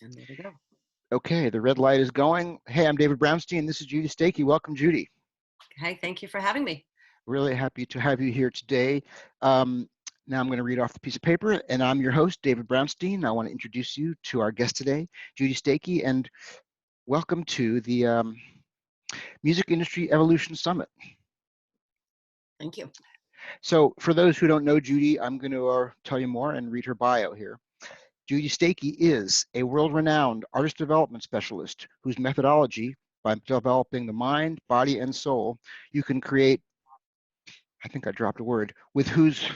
And there we go. Okay, the red light is going. Hey, I'm David Brownstein. This is Judy Stakee. Welcome, Judy. Hey, thank you for having me. Really happy to have you here today. Um, Now I'm going to read off the piece of paper, and I'm your host, David Brownstein. I want to introduce you to our guest today, Judy Stakee, and welcome to the Music Industry Evolution Summit. Thank you. So for those who don't know Judy, I'm going to tell you more and read her bio here. Judy Stakee is a world-renowned artist development specialist whose methodology, by developing the mind, body, and soul, you can create, I think I dropped a word, with whose,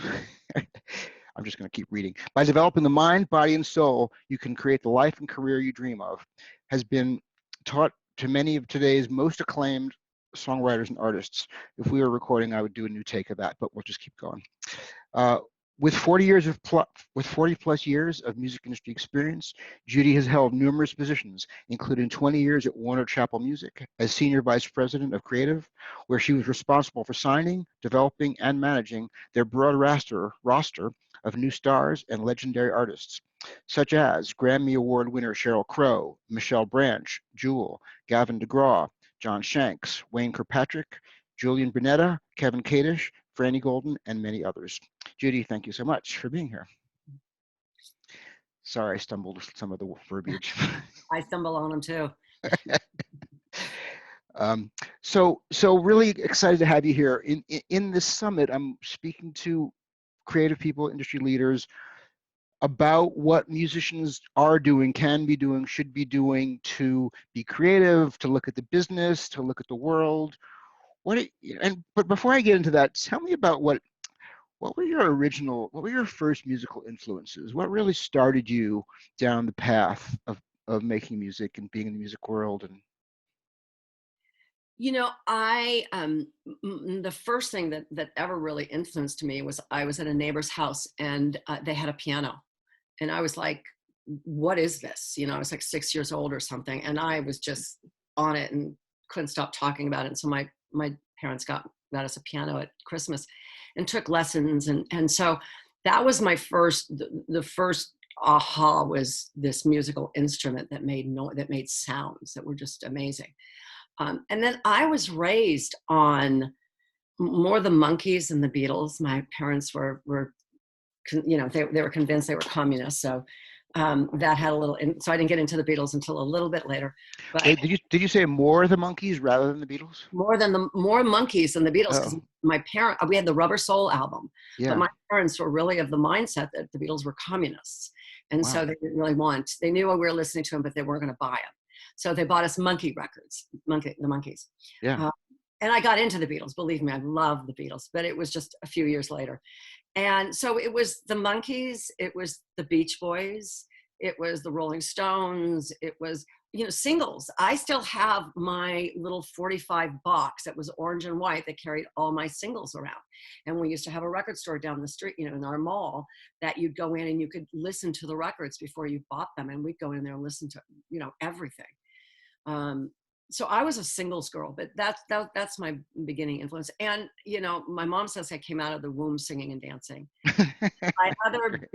I'm just going to keep reading. By developing the mind, body, and soul, you can create the life and career you dream of, has been taught to many of today's most acclaimed songwriters and artists. If we were recording, I would do a new take of that, but we'll just keep going. Uh, with 40 plus years of music industry experience, Judy has held numerous positions, including 20 years at Warner Chappell Music as Senior Vice President of Creative, where she was responsible for signing, developing, and managing their broad roster of new stars and legendary artists, such as Grammy Award winner Sheryl Crow, Michelle Branch, Jewel, Gavin DeGraw, John Shanks, Wayne Kirkpatrick, Julian Brunetta, Kevin Kadish, Franny Golden, and many others. Judy, thank you so much for being here. Sorry, I stumbled with some of the verbiage. I stumble on them too. So really excited to have you here. In this summit, I'm speaking to creative people, industry leaders, about what musicians are doing, can be doing, should be doing to be creative, to look at the business, to look at the world. But before I get into that, tell me about what were your first musical influences? What really started you down the path of making music and being in the music world? And The first thing that ever really influenced me was I was at a neighbor's house and they had a piano, and I was like, "What is this?" I was like 6 years old or something, and I was just on it and couldn't stop talking about it. And so my parents got us a piano at Christmas and took lessons, and so that was my the first aha was this musical instrument that made sounds that were just amazing. And then I was raised on more the Monkees and the Beatles. My parents were they were convinced they were communists, so that had a little. So I didn't get into the Beatles until a little bit later. But wait, did you say more the Monkees rather than the Beatles? More Monkees than the Beatles, because Oh, we had the Rubber Soul album, but yeah. my parents were really of the mindset that the Beatles were communists, and so Wow. they didn't really want. They knew we were listening to them, but they weren't going to buy them. So they bought us Monkey records, the Monkees. Yeah. And I got into the Beatles. Believe me, I love the Beatles, but it was just a few years later. And so it was the Monkees, it was the Beach Boys, it was the Rolling Stones, it was, singles. I still have my little 45 box that was orange and white that carried all my singles around. And we used to have a record store down the street, in our mall, that you'd go in and you could listen to the records before you bought them. And we'd go in there and listen to, everything. So I was a singles girl, but that's my beginning influence. And, my mom says I came out of the womb singing and dancing. My other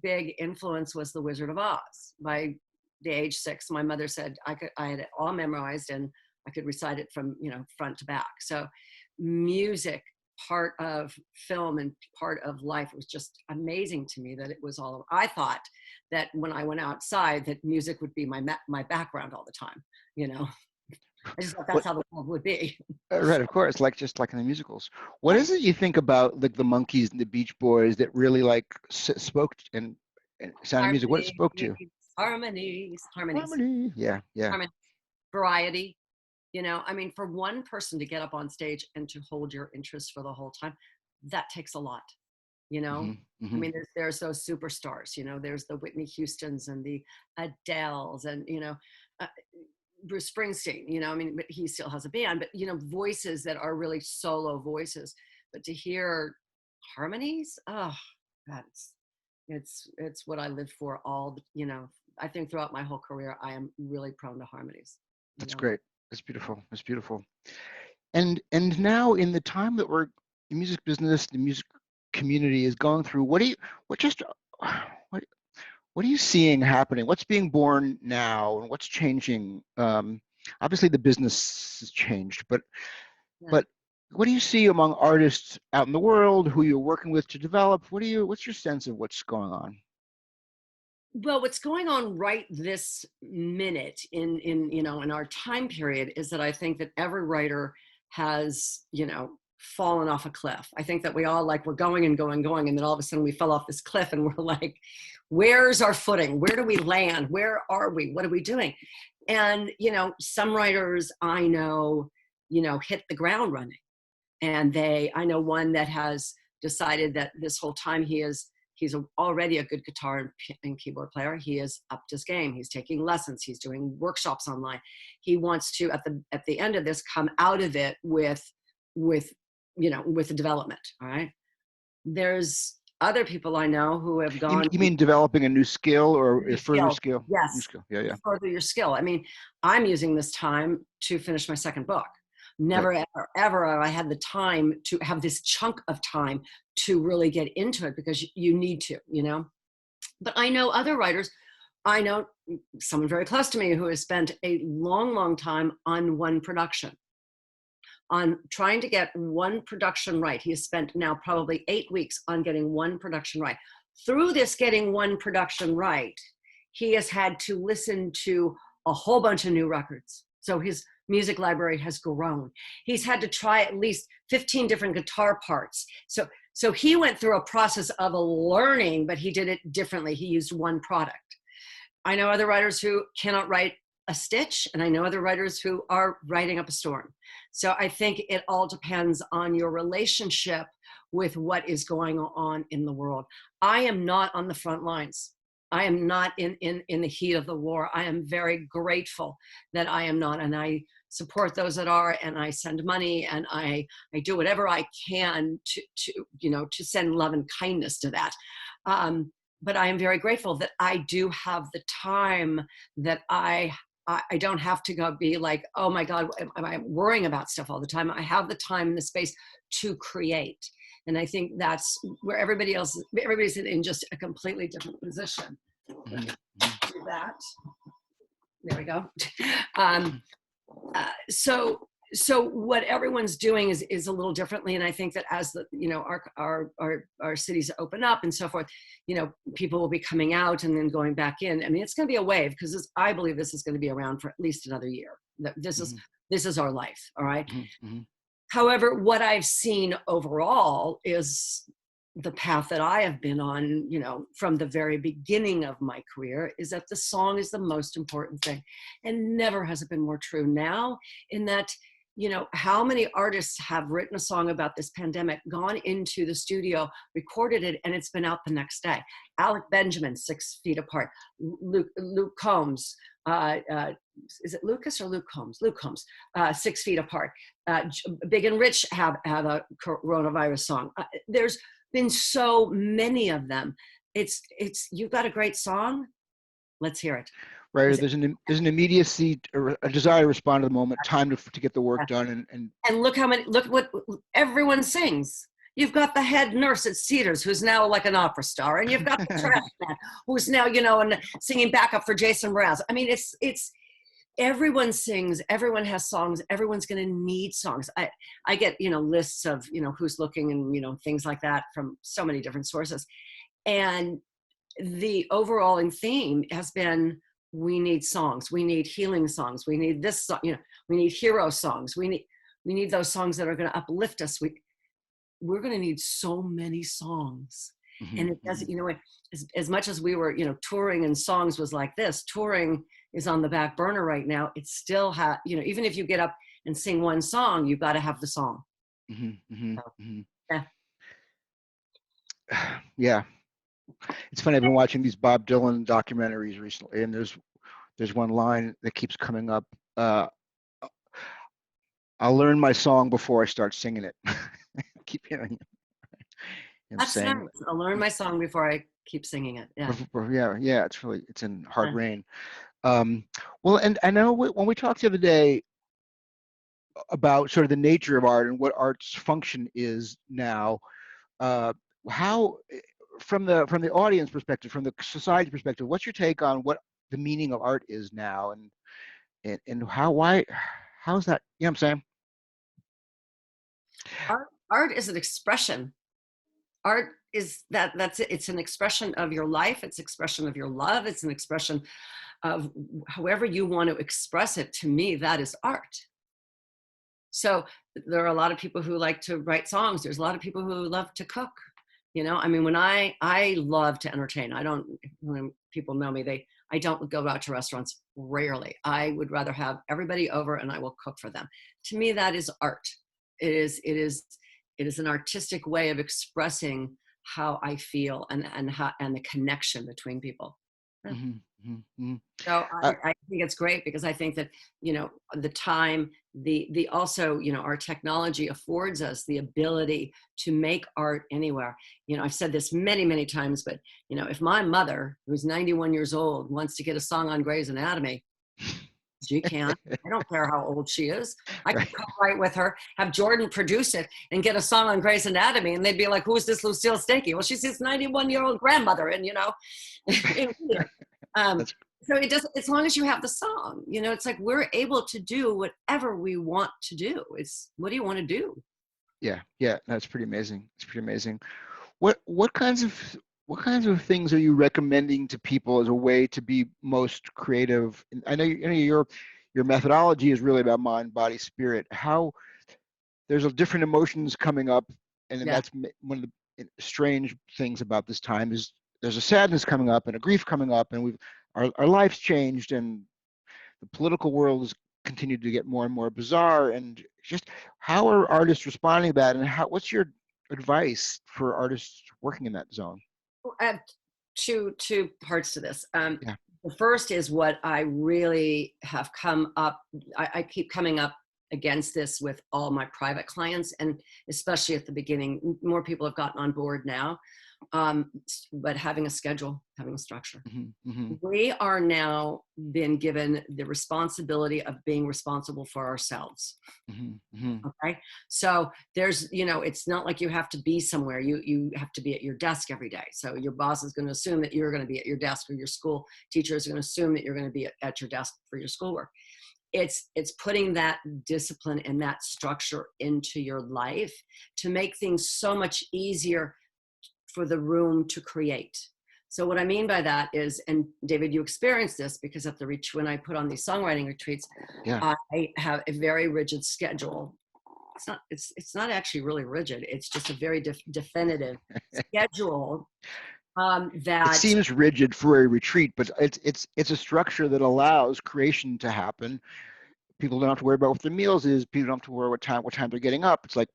big influence was The Wizard of Oz. By the age 6, my mother said I had it all memorized and I could recite it from, front to back. So music, part of film and part of life, was just amazing to me that it was all. I thought that when I went outside that music would be my background all the time, I just thought that's how the world would be. Right, of course, just like in the musicals. What is it you think about like the Monkees and the Beach Boys that really like spoke and sound of music? What it spoke to you? Harmonies. Harmony. Yeah, yeah. Harmony. Variety. For one person to get up on stage and to hold your interest for the whole time, that takes a lot. Mm-hmm, mm-hmm. There's those superstars. There's the Whitney Houstons and the Adeles and Bruce Springsteen. But he still has a band, but voices that are really solo voices. But to hear harmonies, it's what I lived for I think throughout my whole career, I am really prone to harmonies. That's great. That's beautiful. That's beautiful. And now in the time that the music business, the music community is going through, what What are you seeing happening? What's being born now, and what's changing? Obviously, the business has changed, but Yeah. but what do you see among artists out in the world who you're working with to develop? What's your sense of what's going on? Well, what's going on right this minute in our time period is that I think that every writer has, fallen off a cliff. I think that we all like we're going and going, going, and then all of a sudden we fell off this cliff and we're like, where's our footing? Where do we land? Where are we? What are we doing? And some writers I know, hit the ground running. And I know one that has decided that this whole time he's already a good guitar and keyboard player. He has upped his game. He's taking lessons. He's doing workshops online. He wants to at the end of this come out of it with with the development. All right. There's other people I know who have gone. You mean developing a new skill or a further skill. skill? New Yes. skill. Yeah, yeah. Further your skill. I mean, I'm using this time to finish my second book. Never, Right. ever, ever have I had the time to have this chunk of time to really get into it because you need to. But I know other writers. I know someone very close to me who has spent a long, long time on one production, on trying to get one production right. He has spent now probably 8 weeks on getting one production right. Through this getting one production right, he has had to listen to a whole bunch of new records. So his music library has grown. He's had to try at least 15 different guitar parts. So he went through a process of learning, but he did it differently. He used one product. I know other writers who cannot write a stitch, and I know other writers who are writing up a storm. So I think it all depends on your relationship with what is going on in the world. I am not on the front lines. I am not in the heat of the war. I am very grateful that I am not, and I support those that are, and I send money, and I do whatever I can to send love and kindness to that. But I am very grateful that I do have the time that I don't have to go be like, oh my God, am I worrying about stuff all the time? I have the time and the space to create. And I think that's where everybody's in just a completely different position. Mhm. Do that. There we go. So what everyone's doing is a little differently, and I think that as our cities open up and so forth, people will be coming out and then going back in. I mean, it's going to be a wave because I believe this is going to be around for at least another year. This is our life. All right. Mm-hmm. However, what I've seen overall is the path that I have been on, from the very beginning of my career, is that the song is the most important thing. And never has it been more true now, in that, how many artists have written a song about this pandemic, gone into the studio, recorded it, and it's been out the next day. Alec Benjamin, 6 Feet Apart. Luke Combs, is it Lucas or Luke Combs? Luke Combs, 6 Feet Apart. Big and Rich have a coronavirus song. There's been so many of them. It's you've got a great song, let's hear it. Right. There's an immediacy, or a desire to respond to the moment, time to get the work done, and look what everyone sings. You've got the head nurse at Cedars, who's now like an opera star, and you've got the trash man, who's now and singing backup for Jason Mraz. I mean, it's everyone sings, everyone has songs, everyone's going to need songs. I get lists of who's looking and things like that from so many different sources, and the overall theme has been, we need songs, we need healing songs, we need this song, we need hero songs, we need those songs that are going to uplift us. We're going to need so many songs. Mm-hmm. And it doesn't, as much as we were, touring and songs was like this, touring is on the back burner right now. It still even if you get up and sing one song, you've got to have the song. Mm-hmm. Mm-hmm. So, Mm-hmm. yeah. Yeah. It's funny. I've been watching these Bob Dylan documentaries recently, and there's one line that keeps coming up. I'll learn my song before I start singing it. I keep hearing it. That's nice. I'll learn my song before I keep singing it. Yeah. Yeah. It's in hard rain. Well, and I know when we talked the other day about sort of the nature of art and what art's function is now, how, from the audience perspective, from the society perspective, what's your take on what the meaning of art is now, and how's that? You know what I'm saying? Art is an expression. Art is that's it. It's an expression of your life. It's an expression of your love. It's an expression of however you want to express it. To me, that is art. So there are a lot of people who like to write songs. There's a lot of people who love to cook. You know, I mean, when I love to entertain. I don't, when people know me, I don't go out to restaurants rarely. I would rather have everybody over and I will cook for them. To me, that is art. It is an artistic way of expressing how I feel and the connection between people. Yeah. So I think it's great because I think that, you know, the time, the also, you know, our technology affords us the ability to make art anywhere. You know, I've said this many, many times, but, you know, if my mother, who's 91 years old, wants to get a song on Grey's Anatomy, she can. I don't care how old she is. I could Right. co-write with her, have Jordan produce it, and get a song on Grey's Anatomy, and they'd be like, "Who's this Lucille Stakee?" Well, she's his 91-year-old grandmother, and you know, um, That's so it doesn't. As long as you have the song, you know, it's like we're able to do whatever we want to do. It's what do you want to do? yeah, that's pretty amazing. It's pretty amazing. What kinds of things are you recommending to people as a way to be most creative? And I know, your methodology is really about mind, body, spirit. How there's a different emotions coming up, and then Yeah. that's one of the strange things about this time is there's a sadness coming up and a grief coming up, and our lives changed, and the political world has continued to get more and more bizarre. And just how are artists responding to that, and what's your advice for artists working in that zone? I have two parts to this. Yeah. The first is what I really have come up. I keep coming up against this with all my private clients, and especially at the beginning. More people have gotten on board now, but having a schedule, having a structure. We are now been given the responsibility of being responsible for ourselves. Okay. So there's, you know, it's not like you have to be somewhere. You have to be at your desk every day. So your boss is going to assume that you're going to be at your desk, or your school teacher is going to assume that you're going to be at your desk for your schoolwork. It's putting that discipline and that structure into your life to make things so much easier for the room to create. So what I mean by that is, and David, you experienced this because at the when I put on these songwriting retreats, Yeah. I have a very rigid schedule. It's not actually really rigid. It's just a very definitive schedule It that seems rigid for a retreat, but it's a structure that allows creation to happen. People don't have to worry about what their meals is. People don't have to worry what time they're getting up. It's like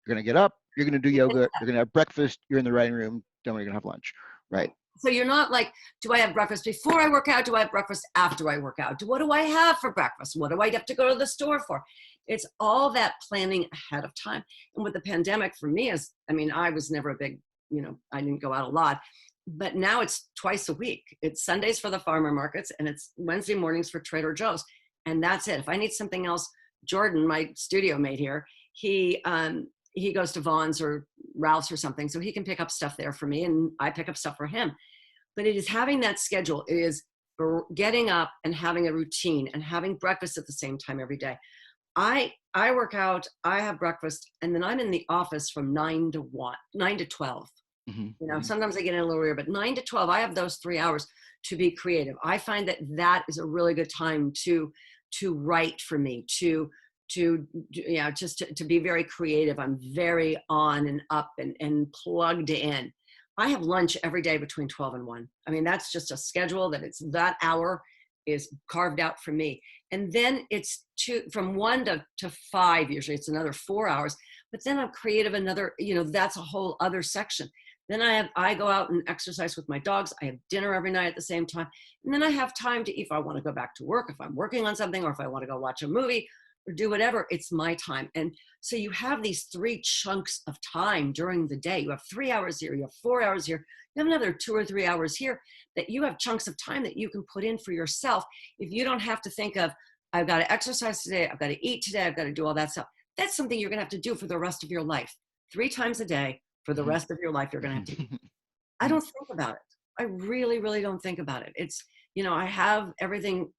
you're gonna get up, you're gonna do yoga, you're gonna have breakfast, you're in the writing room, then we're gonna have lunch. Right. so you're not like, do I have breakfast before I work out? Do I have breakfast after I work out? What do I have for breakfast? What do I have to go to the store for? It's all that planning ahead of time. And with the pandemic for me is, I mean, I was never a big, you know, I didn't go out a lot, but now it's twice a week. It's Sundays for the farmer markets and it's Wednesday mornings for Trader Joe's. And that's it. If I need something else, Jordan, my studio mate here, he goes to Vaughn's or Ralph's or something, so he can pick up stuff there for me, and I pick up stuff for him. But it is having that schedule. It is getting up and having a routine and having breakfast at the same time every day. I work out, I have breakfast, and then I'm in the office from 9 to 12. You know, sometimes I get in a little earlier, but 9 to 12, I have those 3 hours to be creative. I find that that is a really good time to write for me, to just to be very creative. I'm very on and up and plugged in. I have lunch every day between 12 and 1. I mean, that's just a schedule that hour is carved out for me. And then it's from 1 to 5, usually it's another 4 hours, but then I'm creative another, you know, that's a whole other section. Then I go out and exercise with my dogs. I have dinner every night at the same time. And then I have time to, if I want to go back to work, if I'm working on something, or if I want to go watch a movie or do whatever, it's my time. And so you have these 3 chunks of time during the day. You have 3 hours here, you have 4 hours here, you have another 2 or 3 hours here that you have chunks of time that you can put in for yourself. If you don't have to think of, I've got to exercise today, I've got to eat today, I've got to do all that stuff. That's something you're going to have to do for the rest of your life. 3 times a day for the rest of your life, you're going to have to eat. I don't think about it. I really, really don't think about it. It's, I have everything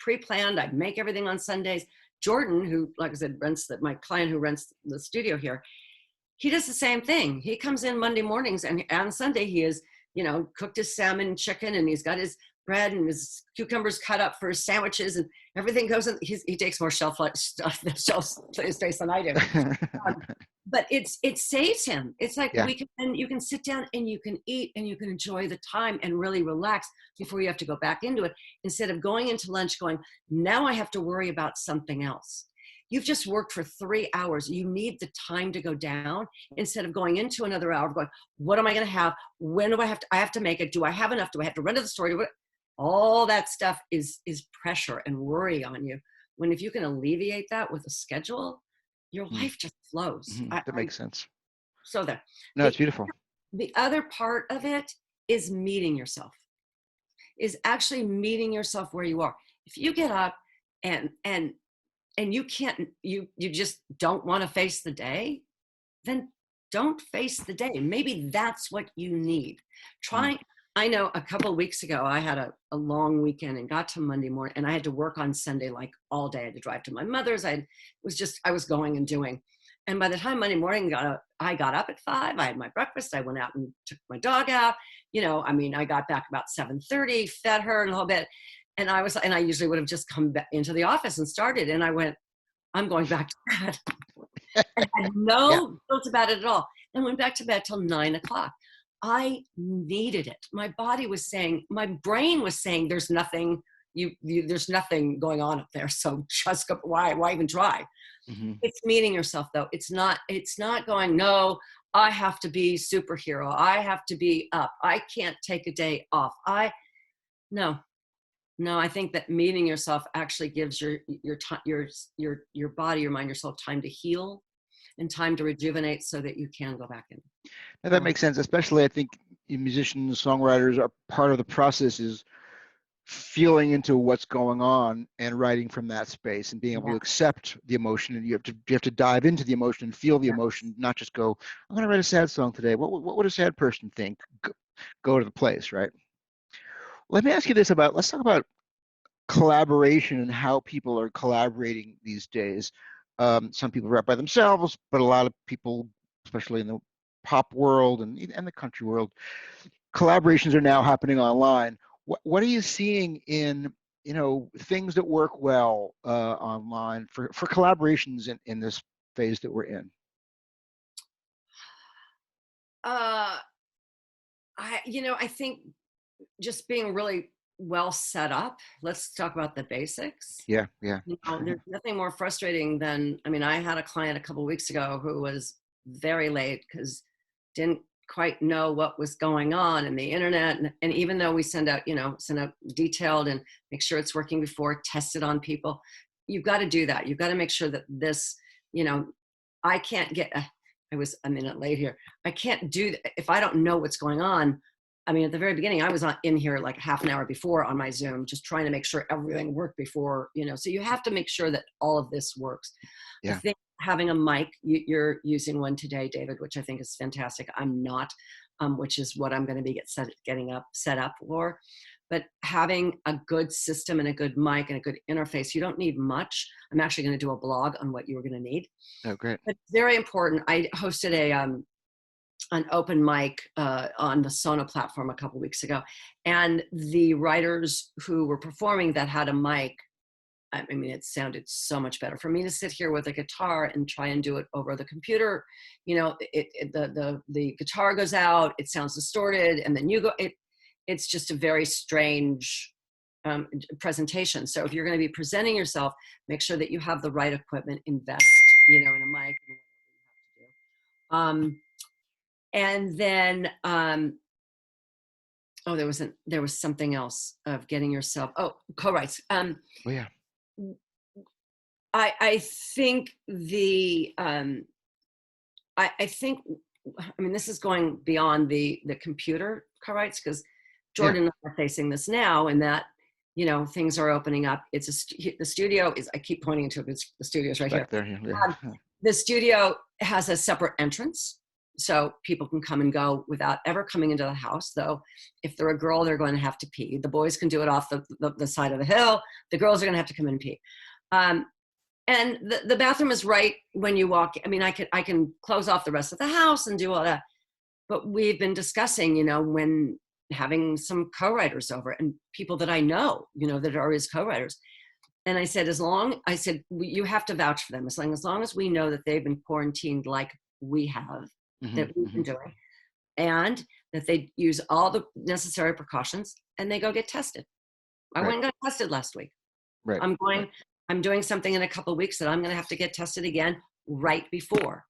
pre-planned. I make everything on Sundays. Jordan, who, like I said, my client who rents the studio here, he does the same thing. He comes in Monday mornings, and on Sunday he has, cooked his salmon and chicken, and he's got his bread and his cucumbers cut up for his sandwiches, and everything goes in. He takes more shelf space than I do. But it saves him. It's like Yeah. you can sit down and you can eat and you can enjoy the time and really relax before you have to go back into it, instead of going into lunch going, now I have to worry about something else. You've just worked for 3 hours. You need the time to go down, instead of going into another hour going, what am I going to have? When do I have to make it? Do I have enough? Do I have to run to the store? All that stuff is pressure and worry on you. When if you can alleviate that with a schedule, your life just flows. That makes sense. So there. No, it's beautiful. The other part of it is meeting yourself, is actually meeting yourself where you are. If you get up and you can't, you just don't want to face the day, then don't face the day. Maybe that's what you need. I know a couple of weeks ago, I had a long weekend and got to Monday morning, and I had to work on Sunday, like all day. I had to drive to my mother's. I was going and doing. And by the time Monday morning I got up at 5, I had my breakfast. I went out and took my dog out. I got back about 7:30, fed her and a whole bit. And I usually would have just come back into the office and started. And I went, I'm going back to bed. And I had no guilt about it at all. And went back to bed till 9 o'clock. I needed it. My body was saying, my brain was saying, there's nothing, there's nothing going on up there. So just go, why even try? It's meeting yourself though. It's not going, no, I have to be superhero. I have to be up. I can't take a day off. No, I think that meeting yourself actually gives your body, your mind, your soul time to heal and time to rejuvenate so that you can go back in. Now that makes sense, especially I think musicians, songwriters, are part of the process is feeling into what's going on and writing from that space and being able to accept the emotion. And you have to dive into the emotion and feel the emotion, not just go, I'm going to write a sad song today. What would a sad person think? Go to the place, right? Let me ask you this let's talk about collaboration and how people are collaborating these days. Some people write by themselves, but a lot of people, especially in the pop world and the country world, collaborations are now happening online. What are you seeing in things that work well online for collaborations in this phase that we're in? I think just being really well set up. Let's talk about the basics. Yeah. There's nothing more frustrating than, I had a client a couple of weeks ago who was very late because didn't quite know what was going on in the internet. And even though we send out detailed and make sure it's working before, test it on people, you've got to do that. You've got to make sure that this, I can't get, I was a minute late here. I can't do that if I don't know what's going on. At the very beginning, I was in here like half an hour before on my Zoom, just trying to make sure everything worked before, so you have to make sure that all of this works. Yeah. I think having a mic, you're using one today, David, which I think is fantastic. I'm not, which is what I'm going to be set up for. But having a good system and a good mic and a good interface, you don't need much. I'm actually going to do a blog on what you were going to need. Oh, great. But very important. I hosted an open mic on the Sono platform a couple weeks ago. And the writers who were performing that had a mic, it sounded so much better. For me to sit here with a guitar and try and do it over the computer, the guitar goes out, it sounds distorted, and then you go, it's just a very strange presentation. So if you're going to be presenting yourself, make sure that you have the right equipment, invest, in a mic. And then, there was something else of getting yourself, co-writes. Yeah. I think I think, this is going beyond the computer co-writes, because Jordan and I are facing this now, and that, things are opening up. The studio is, I keep pointing to it, the studio is right Back here. there, yeah. The studio has a separate entrance. so people can come and go without ever coming into the house. Though if they're a girl, they're going to have to pee. The boys can do it off the side of the hill. The girls are going to have to come in and pee. And the bathroom is right when you walk. I mean, I can close off the rest of the house and do all that. But we've been discussing, when having some co-writers over and people that I know, that are his co-writers. And I said, you have to vouch for them. As long as we know that they've been quarantined like we have, that we've been doing, and that they use all the necessary precautions and they go get tested. I went and got tested last week. Right. I'm doing something in a couple of weeks that I'm going to have to get tested again right before.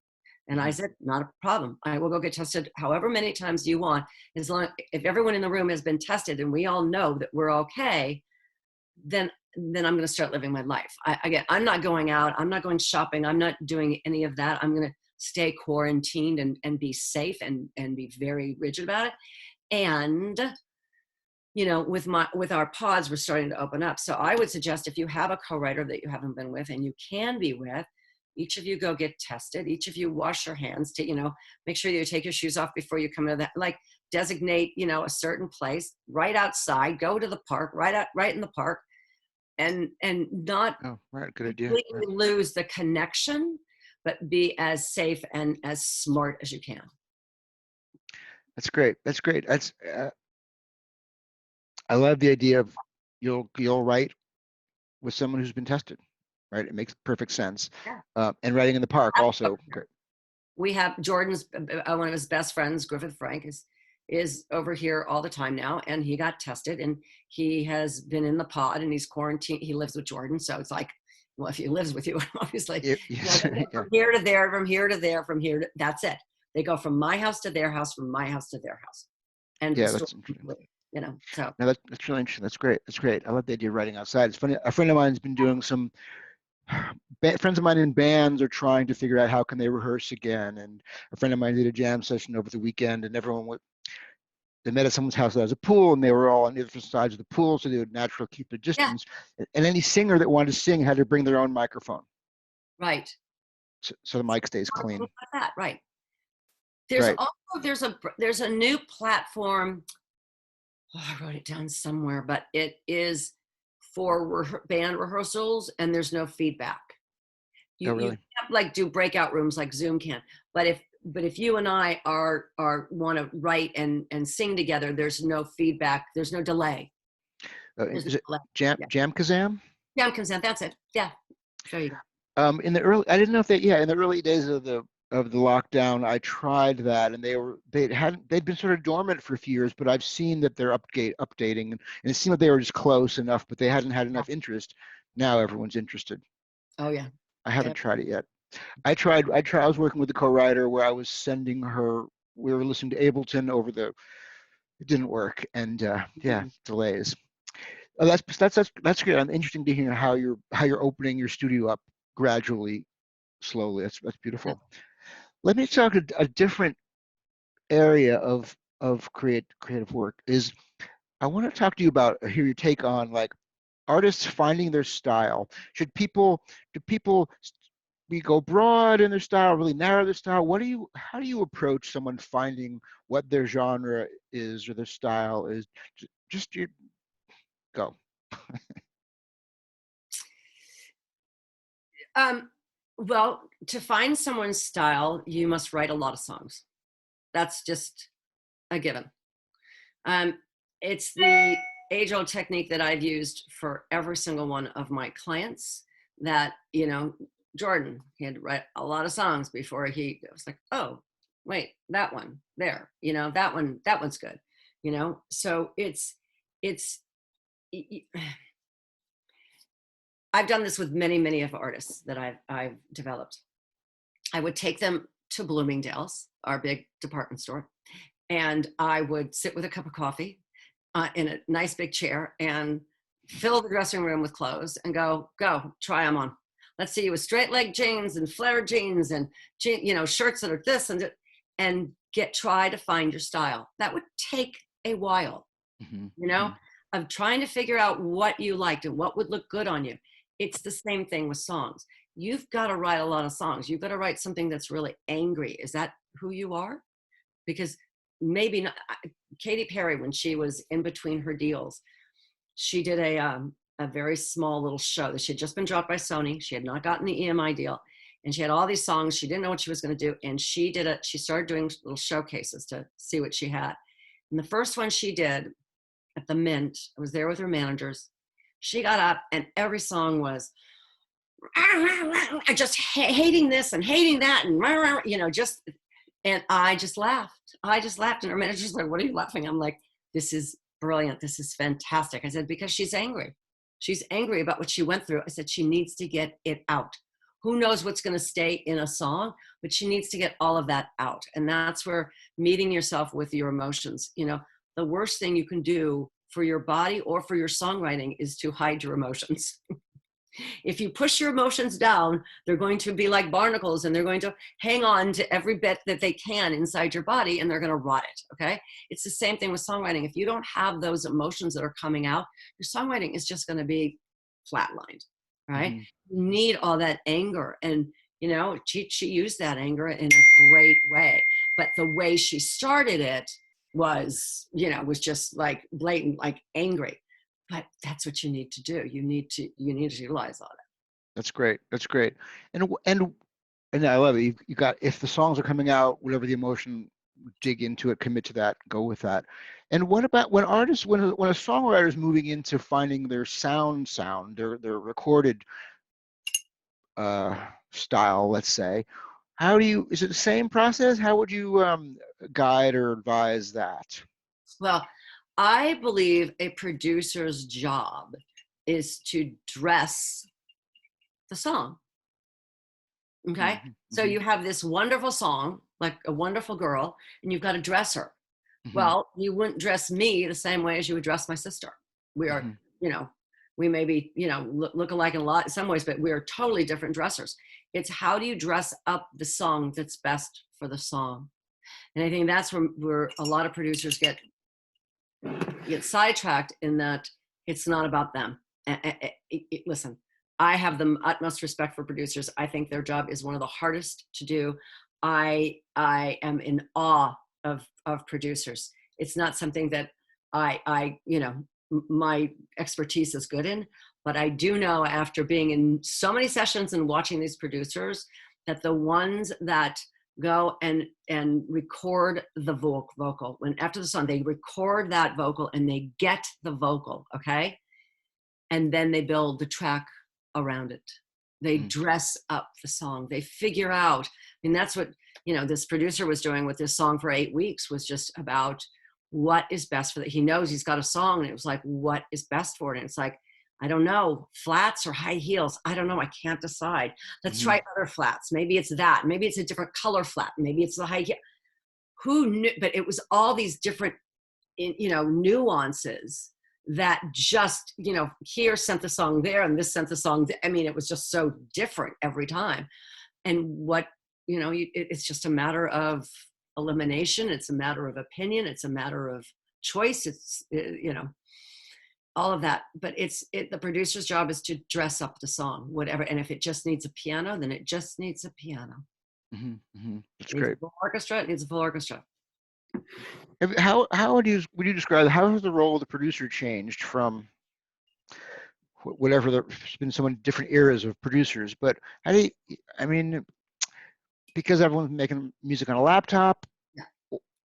And I said, not a problem. I will go get tested however many times you want. If everyone in the room has been tested and we all know that we're okay, then I'm going to start living my life. I'm not going out. I'm not going shopping. I'm not doing any of that. I'm going to stay quarantined and be safe and be very rigid about it. And, with our pods, we're starting to open up. So I would suggest if you have a co-writer that you haven't been with and you can be with, each of you go get tested. Each of you wash your hands to, make sure you take your shoes off before you come into that, like designate, a certain place right outside, go to the park, right in the park, and not good idea. completely lose the connection, but be as safe and as smart as you can. That's great. I love the idea of you'll write with someone who's been tested, right? It makes perfect sense. Yeah. And writing in the park also. Great. We have Jordan's, one of his best friends, Griffith Frank, is over here all the time now, and he got tested, and he has been in the pod, and he's quarantined. He lives with Jordan, so it's like, well, if he lives with you, obviously, from here to there, from here to there, from here to, that's it. They go from my house to their house, from my house to their house, and that's interesting. So no, that's really interesting. That's great. I love the idea of writing outside. It's funny. A friend of mine's been doing some. Friends of mine in bands are trying to figure out how can they rehearse again. And a friend of mine did a jam session over the weekend, and they met at someone's house that has a pool, and they were all on different sides of the pool, so they would naturally keep their distance. Yeah. And any singer that wanted to sing had to bring their own microphone. Right. So the mic stays clean. Like that, right. There's a new platform. I wrote it down somewhere, but it is for band rehearsals, and there's no feedback. You can't do breakout rooms like Zoom can, but if you and I are want to write and sing together, there's no feedback, there's no delay. Is it Jam Kazam? Jam Kazam, that's it. Yeah, there you go. I didn't know if in the early days of the lockdown, I tried that, and they'd been sort of dormant for a few years, but I've seen that they're updating, and it seemed like they were just close enough, but they hadn't had enough interest. Now everyone's interested. Oh yeah. I haven't tried it yet. I was working with a co-writer where I was sending her. We were listening to Ableton it didn't work, and delays. That's good. I'm interested to hear how you're opening your studio up gradually, slowly. That's beautiful. Yeah. Let me talk a different area of creative work. I want to talk to you about, hear your take on artists finding their style. Do people go broad in their style, really narrow their style? How do you approach someone finding what their genre is or their style is? Just go. Well, to find someone's style, you must write a lot of songs. That's just a given. It's the age-old technique that I've used for every single one of my clients, that, Jordan, he had to write a lot of songs before he was like, oh, wait, that one there, that one's good, so it's I've done this with many of artists that I've developed. I would take them to Bloomingdale's, our big department store, and I would sit with a cup of coffee in a nice big chair and fill the dressing room with clothes and go try them on. Let's see you with straight leg jeans and flared jeans and shirts that are this and try to find your style. That would take a while, of trying to figure out what you liked and what would look good on you. It's the same thing with songs. you've got to write a lot of songs. You've got to write something that's really angry. Is that who you are? Because maybe not. Katy Perry, when she was in between her deals, she did a very small little show that she had just been dropped by Sony. She had not gotten the EMI deal, and she had all these songs. She didn't know what she was going to do, and she started doing little showcases to see what she had. And the first one she did at the Mint, I was there with her managers. She got up, and every song was just hating this and hating that, and just. And I just laughed. And her manager's like, "What are you laughing?" I'm like, "This is brilliant. This is fantastic." I said, "Because she's angry. She's angry about what she went through." I said, "She needs to get it out. Who knows what's going to stay in a song, but she needs to get all of that out." And that's where meeting yourself with your emotions. The worst thing you can do for your body or for your songwriting is to hide your emotions. If you push your emotions down, they're going to be like barnacles, and they're going to hang on to every bit that they can inside your body, and they're going to rot it. Okay. It's the same thing with songwriting. If you don't have those emotions that are coming out, your songwriting is just going to be flatlined. Right. Mm-hmm. You need all that anger. And, she used that anger in a great way, but the way she started it was just like blatant, like angry. But that's what you need to do. You need to utilize all that. That's great. That's great. And I love it. You got, if the songs are coming out, whatever the emotion, dig into it, commit to that, go with that. And what about when artists, when a songwriter is moving into finding their sound, their recorded style, let's say, is it the same process? How would you guide or advise that? Well, I believe a producer's job is to dress the song. Okay. Mm-hmm. So you have this wonderful song, like a wonderful girl, and you've got to dress her. Mm-hmm. Well, you wouldn't dress me the same way as you would dress my sister. We are, we may be, look alike in some ways, but we are totally different dressers. It's how do you dress up the song that's best for the song? And I think that's where a lot of producers get sidetracked, in that it's not about them. Listen, I have the utmost respect for producers. I think their job is one of the hardest to do. I am in awe of producers. It's not something that my expertise is good in, but I do know, after being in so many sessions and watching these producers, that the ones that go and record the vocal, when after the song, they record that vocal and they get the vocal, okay? And then they build the track around it. They dress up the song. They figure out, and that's what, this producer was doing with this song for 8 weeks, was just about what is best for that. He knows he's got a song, and it was like, what is best for it? And it's like, I don't know, flats or high heels. I don't know. I can't decide. Let's try other flats. Maybe it's that. Maybe it's a different color flat. Maybe it's the high heel. Who knew? But it was all these different, nuances that just, here sent the song there and this sent the song. I mean, it was just so different every time. And what, it's just a matter of elimination. It's a matter of opinion. It's a matter of choice. It's, all of that. But the producer's job is to dress up the song, whatever. And if it just needs a piano, then it just needs a piano. That's great. A full orchestra, it needs a full orchestra. How would you describe, how has the role of the producer changed from whatever, there's been so many different eras of producers, but how do you, because everyone's making music on a laptop,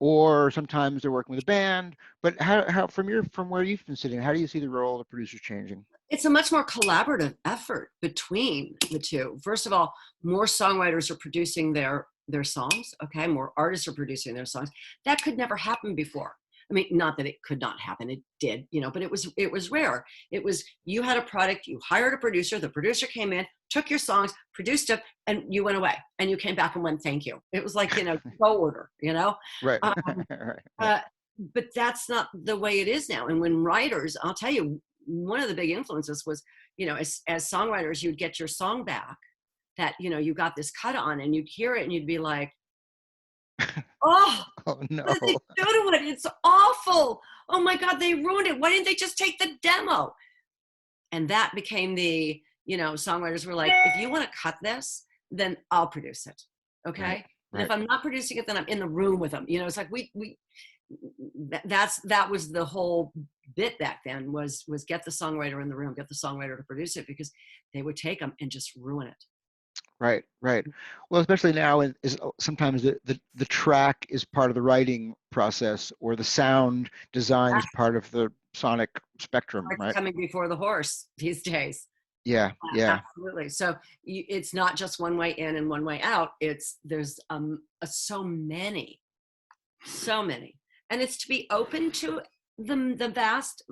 or sometimes they're working with a band, but how from where you've been sitting, how do you see the role of the producer changing? It's a much more collaborative effort between the two. First of all, more songwriters are producing their songs. Okay. More artists are producing their songs. That could never happen before. I mean, not that it could not happen. It did, but it was rare. It was, you had a product, you hired a producer, the producer came in, took your songs, produced them, and you went away, and you came back and went, thank you. It was like, go order, Right. But that's not the way it is now. And when writers, I'll tell you, one of the big influences was, as songwriters, you'd get your song back that, you got this cut on, and you'd hear it and you'd be like, oh no, what did they do to it? It's awful. Oh my God, they ruined it. Why didn't they just take the demo? And that became the songwriters were like, if you want to cut this, then I'll produce it. Okay. Right. And if I'm not producing it, then I'm in the room with them. It's like that was the whole bit back then was get the songwriter in the room, get the songwriter to produce it, because they would take them and just ruin it. Right. Well, especially now is sometimes the track is part of the writing process, or the sound design is part of the sonic spectrum, Like right? coming before the horse these days. Yeah. Absolutely. So it's not just one way in and one way out. There's so many, and it's to be open to the vast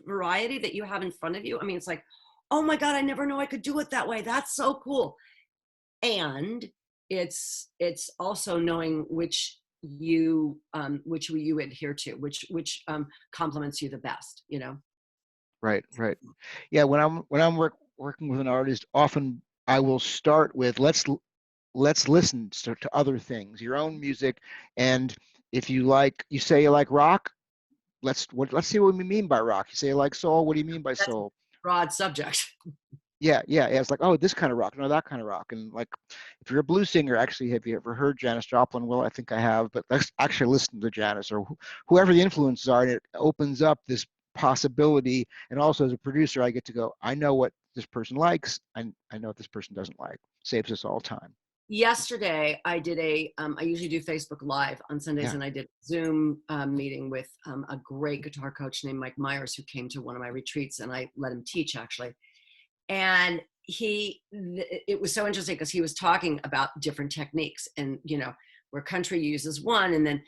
variety that you have in front of you. I mean, it's like, oh my God, I never knew I could do it that way. That's so cool. And it's also knowing which you adhere to, which complements you the best. Right. Yeah. When I'm working with an artist, often I will start with let's listen to other things, your own music, and if you say you like rock, let's see what we mean by rock. You say you like soul, what do you mean by That's soul? broad subject. Yeah. It's like, oh, this kind of rock, no, that kind of rock. And like, if you're a blues singer, actually, have you ever heard Janis Joplin? Well, I think I have, but let's actually listen to Janis, or whoever the influences are, and it opens up this possibility. And also, as a producer, I get to go, I know what this person likes, and I know what this person doesn't like. Saves us all time. Yesterday, I did I usually do Facebook Live on Sundays, Yeah. and I did a Zoom meeting with a great guitar coach named Mike Myers, who came to one of my retreats, and I let him teach, actually. And it was so interesting because he was talking about different techniques, and where country uses one, and then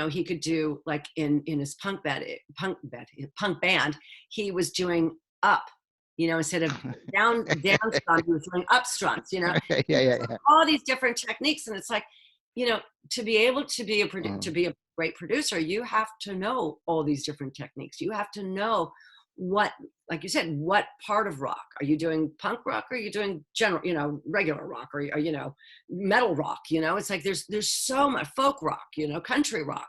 he could do, like, in his punk band, he was doing up, instead of down strum, he was doing up strums, Yeah. all these different techniques. And it's like, to be able to be to be a great producer, you have to know all these different techniques. You have to know what, like you said, what part of rock are you doing? Punk rock, or are you doing general, regular rock, or metal rock? It's like there's so much folk rock, country rock.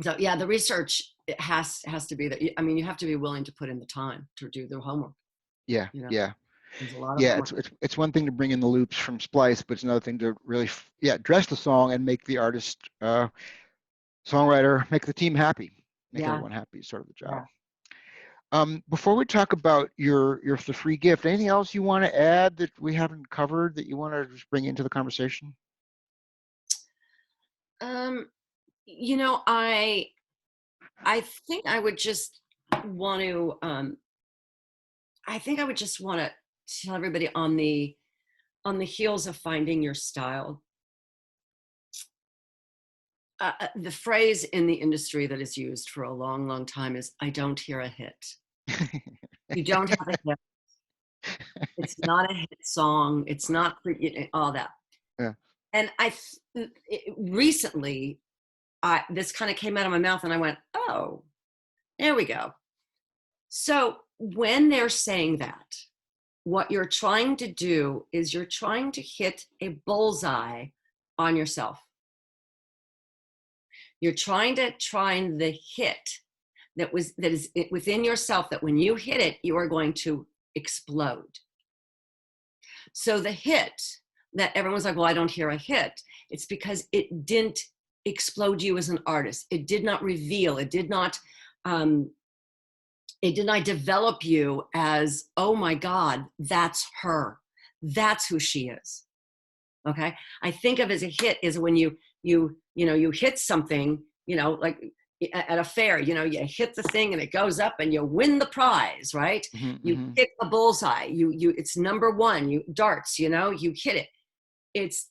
So yeah, the research, it has to be that. I mean, you have to be willing to put in the time to do the homework. Yeah. There's a lot of Yeah, homework. it's one thing to bring in the loops from Splice, but it's another thing to really dress the song and make the artist, songwriter, make the team happy, make everyone happy, is sort of the job. Before we talk about the free gift, anything else you want to add that we haven't covered that you want to just bring into the conversation? I think I would just want to tell everybody, on the heels of finding your style, the phrase in the industry that is used for a long, long time is, I don't hear a hit. You don't have a hit. It's not a hit song. It's not all that. Yeah. And recently, this kind of came out of my mouth, and I went, oh, there we go. So when they're saying that, what you're trying to do is you're trying to hit a bullseye on yourself. You're trying to find the hit that is within yourself, that when you hit it, you are going to explode. So the hit that everyone's like, well, I don't hear a hit. It's because it didn't explode you as an artist. It did not reveal. It did not develop you as, oh my God, that's her. That's who she is. Okay. I think of as a hit is when you hit something, like at a fair, you hit the thing and it goes up and you win the prize, right? Mm-hmm, you hit the bullseye, it's number one, darts, you hit it. It's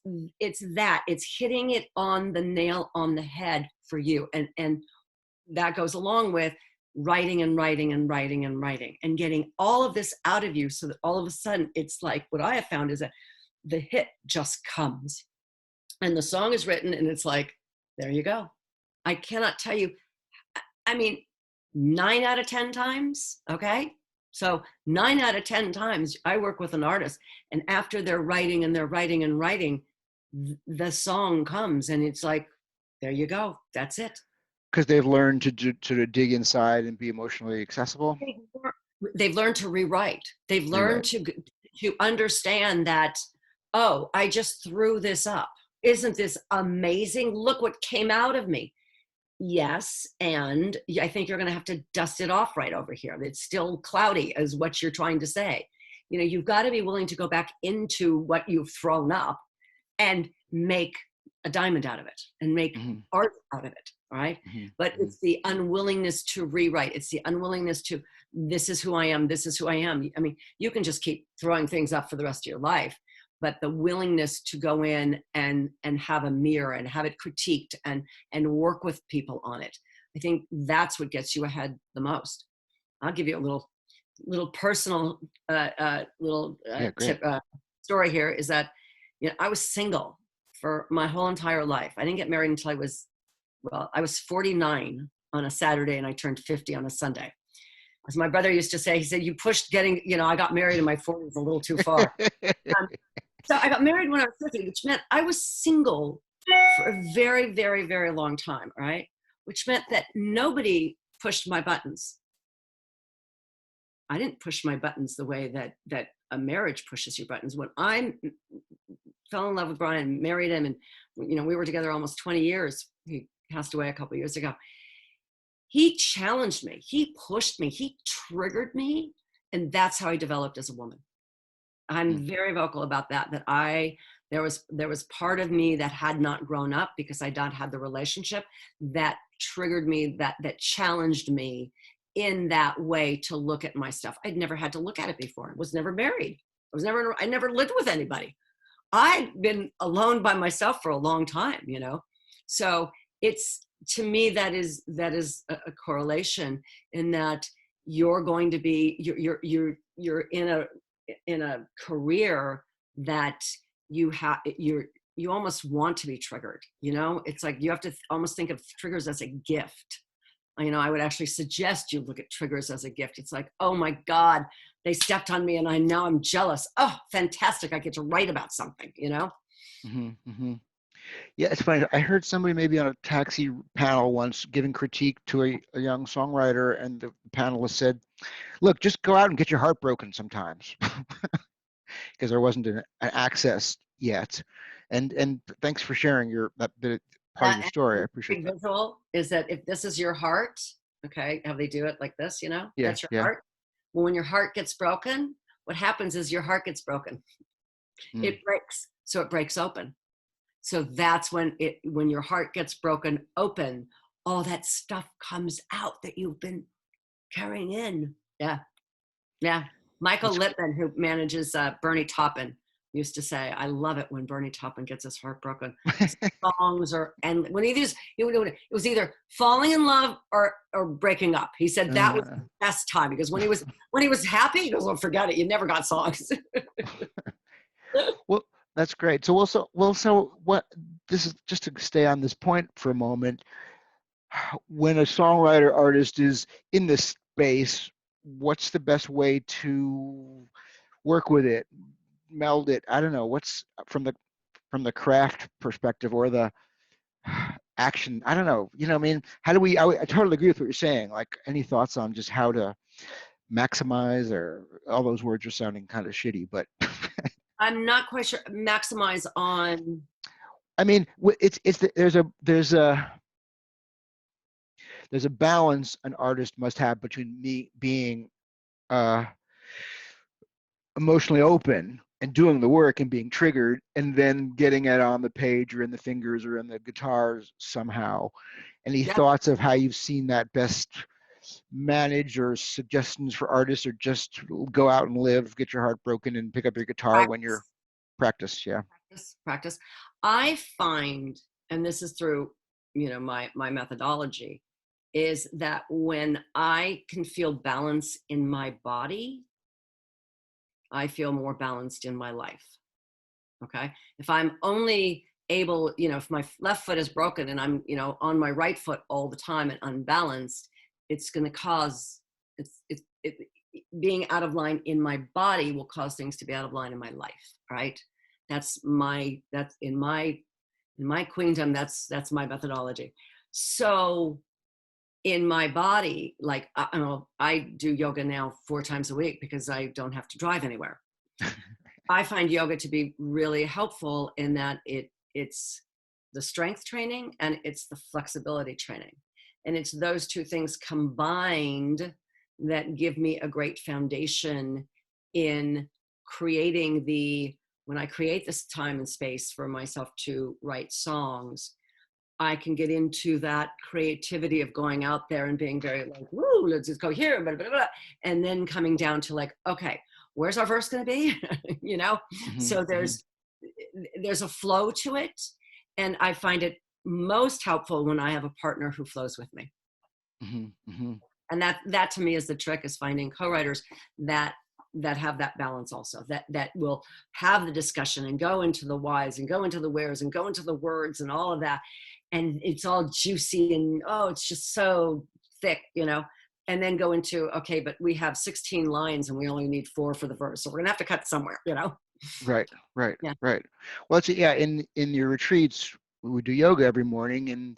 hitting it on the nail on the head for you. And that goes along with writing and getting all of this out of you, so that all of a sudden it's like, what I have found is that the hit just comes and the song is written, and it's like, there you go. I cannot tell you, I mean, 9 out of 10 times, okay? So 9 out of 10 times I work with an artist, and after they're writing, the song comes, and it's like, there you go, that's it. Because they've learned to dig inside and be emotionally accessible. they've learned to rewrite. They've learned Rewrite. to understand that, oh, I just threw this up. Isn't this amazing? Look what came out of me. Yes, and I think you're going to have to dust it off right over here. It's still cloudy, is what you're trying to say. You know, you've got to be willing to go back into what you've thrown up and make a diamond out of it and make art out of it. All right. But it's the unwillingness to rewrite. It's the unwillingness to, this is who I am. This is who I am. I mean, you can just keep throwing things up for the rest of your life, but the willingness to go in and have a mirror and have it critiqued and work with people on it. I think that's what gets you ahead the most. I'll give you a little personal tip, story here is that, you know, I was single for my whole entire life. I didn't get married until I was 49 on a Saturday and I turned 50 on a Sunday. As my brother used to say, he said, you pushed getting, you know, I got married in my 40s a little too far. So I got married when I was 50, which meant I was single for a very, very, very long time, right? Which meant that nobody pushed my buttons. I didn't push my buttons the way that a marriage pushes your buttons. When I fell in love with Brian, married him, and you know, we were together almost 20 years. He passed away a couple of years ago. He challenged me. He pushed me. He triggered me. And that's how I developed as a woman. I'm very vocal about that, there was part of me that had not grown up because I not had the relationship that triggered me, that challenged me in that way to look at my stuff. I'd never had to look at it before. I was never married. I never lived with anybody. I'd been alone by myself for a long time, you know? So it's, to me, that is a correlation in that you're going to be, you're in a career that you almost want to be triggered, you know? It's like you have to almost think of triggers as a gift. You know, I would actually suggest you look at triggers as a gift. It's like, oh my God, they stepped on me and now I'm jealous. Oh, fantastic. I get to write about something, you know? Yeah, it's funny. I heard somebody maybe on a taxi panel once giving critique to a young songwriter, and the panelist said, look, just go out and get your heart broken sometimes, because there wasn't an access yet. And thanks for sharing that bit, part of your story. I appreciate that. Visual is that if this is your heart, okay, how they do it like this, you know, Yeah, that's your heart. Well, when your heart gets broken, what happens is your heart gets broken. It breaks. So it breaks open. So that's when your heart gets broken open, all that stuff comes out that you've been carrying in. Yeah. Yeah. Michael Littman, who manages Bernie Taupin, used to say, I love it when Bernie Taupin gets his heart broken. Songs and when it was either falling in love or breaking up. He said that was the best time, because when he was happy, he goes, well, forget it. You never got songs. Well, that's great. So what, this is just to stay on this point for a moment. When a songwriter artist is in this space, what's the best way to work with it, meld it? I don't know. What's from the craft perspective or the action? I don't know. You know, I mean, how do we? I totally agree with what you're saying. Like, any thoughts on just how to maximize, or all those words are sounding kind of shitty, but I'm not quite sure. Maximize on. I mean, there's a balance an artist must have between me being emotionally open and doing the work and being triggered, and then getting it on the page or in the fingers or in the guitars somehow. Any thoughts of how you've seen that best managed, or suggestions for artists, or just go out and live, get your heart broken, and pick up your guitar when you're practice? Practice. I find, and this is through, you know, my methodology, is that when I can feel balance in my body, I feel more balanced in my life. Okay. If I'm only able, you know, if my left foot is broken and I'm, you know, on my right foot all the time and unbalanced, it's going to cause, being out of line in my body will cause things to be out of line in my life. Right. That's in my queendom. That's my methodology. So in my body, like I do yoga now 4 times a week because I don't have to drive anywhere. I find yoga to be really helpful in that it's the strength training and it's the flexibility training. And it's those two things combined that give me a great foundation in creating when I create this time and space for myself to write songs, I can get into that creativity of going out there and being very like, woo, let's just go here, blah, blah, blah, and then coming down to like, okay, where's our verse going to be? You know? So there's a flow to it. And I find it most helpful when I have a partner who flows with me. And that to me is the trick, is finding co-writers that have that balance also, that will have the discussion and go into the whys and go into the wheres and go into the words and all of that. And it's all juicy and, oh, it's just so thick, you know, and then go into, okay, but we have 16 lines and we only need 4 for the verse. So we're gonna have to cut somewhere, you know? Right. Yeah. Right. Well, it's, yeah, in your retreats, we do yoga every morning, and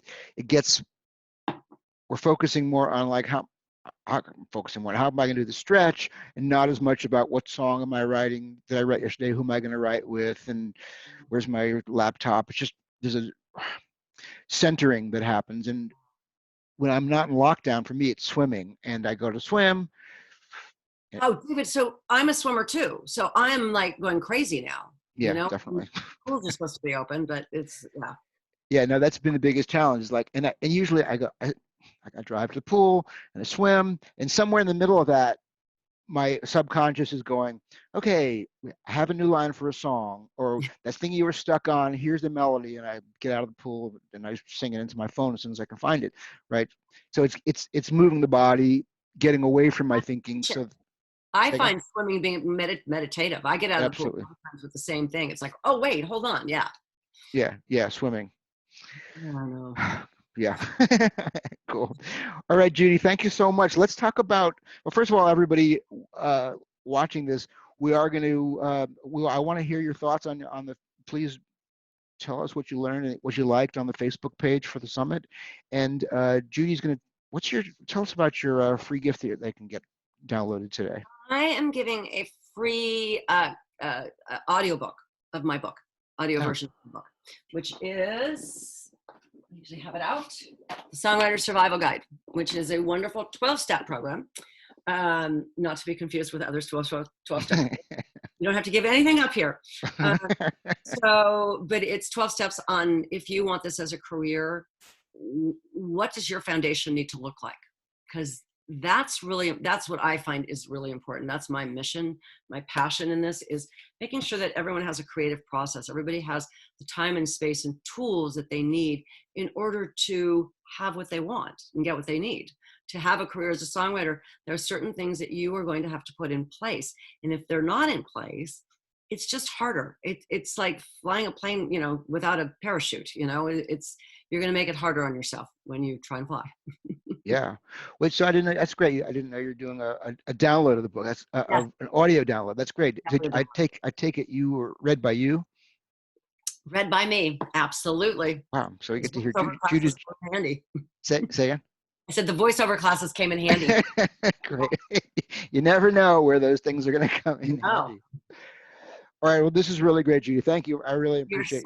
we're focusing more on like how am I going to do the stretch, and not as much about what song am I writing, did I write yesterday, who am I going to write with, and where's my laptop. It's just, there's a centering that happens. And when I'm not in lockdown, for me, it's swimming, and I go to swim. Oh, David, so I'm a swimmer too. So I'm like going crazy now. Yeah, you know, definitely. Schools are supposed to be open, but it's, yeah. Yeah, no, that's been the biggest challenge. Is like, and usually I drive to the pool and I swim, and somewhere in the middle of that, my subconscious is going, okay, I have a new line for a song, or that thing you were stuck on, here's the melody, and I get out of the pool and I sing it into my phone as soon as I can find it, right? So it's moving the body, getting away from my thinking. So I find swimming being meditative. I get out of the pool absolutely sometimes with the same thing. It's like, oh wait, hold on, yeah. Yeah, swimming. I know. Yeah. Cool. All right, Judy, thank you so much. Let's talk about, well, first of all, everybody watching this, we are going to, I want to hear your thoughts on the, please tell us what you learned and what you liked on the Facebook page for the summit. And Judy's going to, tell us about your free gift that they can get downloaded today. I am giving a free audiobook of my book, version of the book, which is, I usually have it out, the Songwriter Survival Guide, which is a wonderful 12-step program, not to be confused with others 12 steps. You don't have to give anything up here. But it's 12 steps on, if you want this as a career, what does your foundation need to look like? Because that's what I find is really important. That's my mission, my passion in this, is making sure that everyone has a creative process. Everybody has the time and space and tools that they need in order to have what they want and get what they need. To have a career as a songwriter, there are certain things that you are going to have to put in place. And if they're not in place, it's just harder. It's like flying a plane, you know, without a parachute, you know, you're going to make it harder on yourself when you try and fly. Yeah. Which, so I didn't know, that's great. I didn't know you're doing a download of the book. That's an audio download. That's great. I take it you were read by you? Read by me. Absolutely. Wow. So we get to hear Judy's handy. Say again? I said the voiceover classes came in handy. Great. You never know where those things are going to come in handy. All right. Well, this is really great, Judy. Thank you. I really appreciate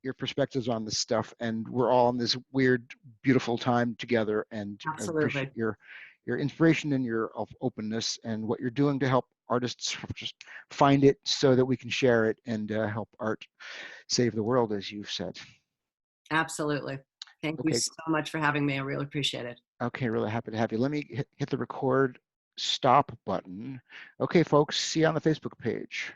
your perspectives on this stuff. And we're all in this weird, beautiful time together. And I appreciate your inspiration and your openness and what you're doing to help artists just find it so that we can share it and help art save the world, as you've said. Absolutely. Thank you so much for having me. I really appreciate it. Okay. Really happy to have you. Let me hit the record stop button. Okay, folks. See you on the Facebook page.